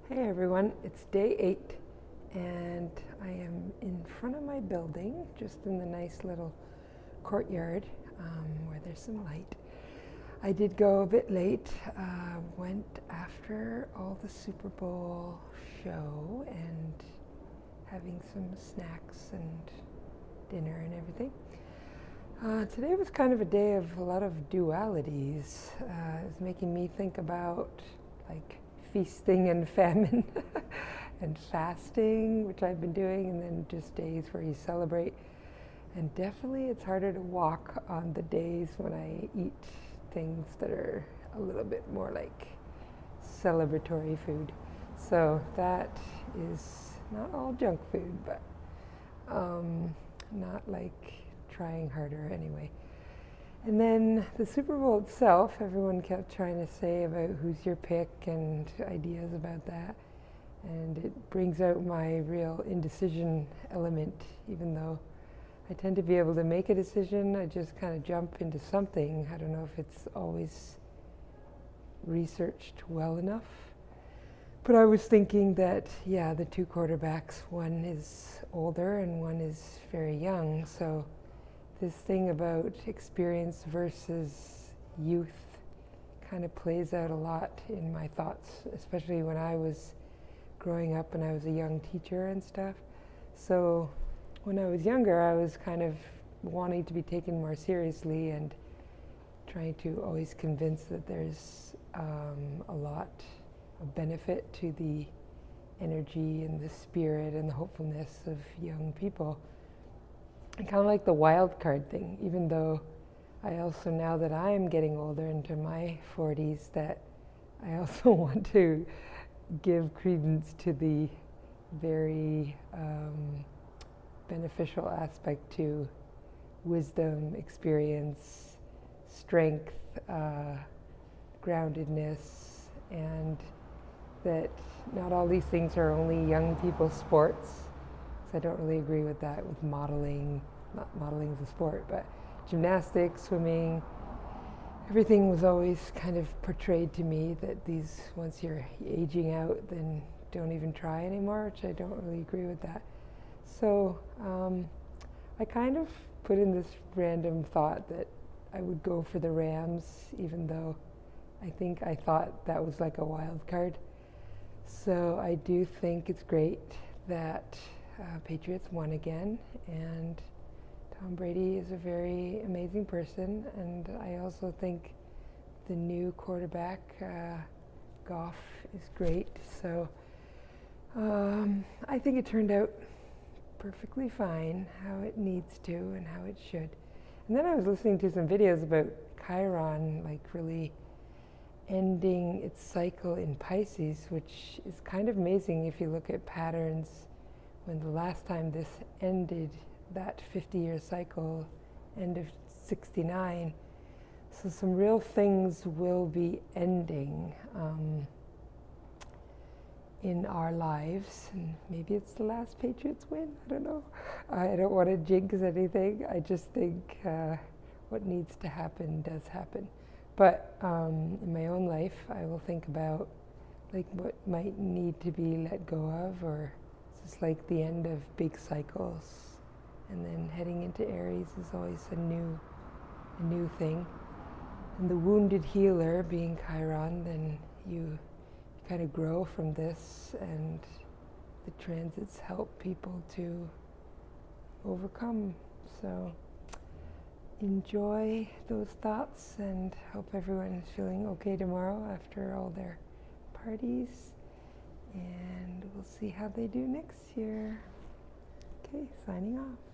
Hey everyone, it's day 8 and I am in front of my building, just in the nice little courtyard where there's some light. I did go a bit late, went after all the Super Bowl show and having some snacks and dinner and everything. Today was kind of a day of a lot of dualities. It's making me think about like feasting and famine and fasting, which I've been doing, and then just days where you celebrate. And definitely it's harder to walk on the days when I eat things that are a little bit more like celebratory food. So that is not all junk food, but not like trying harder anyway. And then the Super Bowl itself, everyone kept trying to say about who's your pick and ideas about that. And it brings out my real indecision element, even though I tend to be able to make a decision. I just kind of jump into something. I don't know if it's always researched well enough. But I was thinking that, yeah, the two quarterbacks, one is older and one is very young. So this thing about experience versus youth kind of plays out a lot in my thoughts, especially when I was growing up and I was a young teacher and stuff. So when I was younger, I was kind of wanting to be taken more seriously and trying to always convince that there's a lot of benefit to the energy and the spirit and the hopefulness of young people. And kind of like the wild card thing, even though I also, now that I am getting older into my 40s, that I also want to give credence to the very beneficial aspect to wisdom, experience, strength, groundedness, and that not all these things are only young people's sports. I don't really agree with that, with modeling, not modeling as a sport, but gymnastics, swimming, everything was always kind of portrayed to me that these, once you're aging out, then don't even try anymore, which I don't really agree with that. So I kind of put in this random thought that I would go for the Rams, even though I thought that was like a wild card. So I do think it's great that Patriots won again, and Tom Brady is a very amazing person, and I also think the new quarterback, Goff, is great. So I think it turned out perfectly fine, how it needs to and how it should. And then I was listening to some videos about Chiron, like really ending its cycle in Pisces, which is kind of amazing if you look at patterns. When the last time this ended, that 50-year cycle, end of 69. So some real things will be ending in our lives. And maybe it's the last Patriots win, I don't know. I don't want to jinx anything. I just think what needs to happen does happen. But in my own life, I will think about like what might need to be let go of, or it's like the end of big cycles, and then heading into Aries is always a new thing. And the wounded healer being Chiron, then you kind of grow from this, and the transits help people to overcome. So enjoy those thoughts, and hope everyone is feeling okay tomorrow after all their parties. And we'll see how they do next year. Okay, signing off.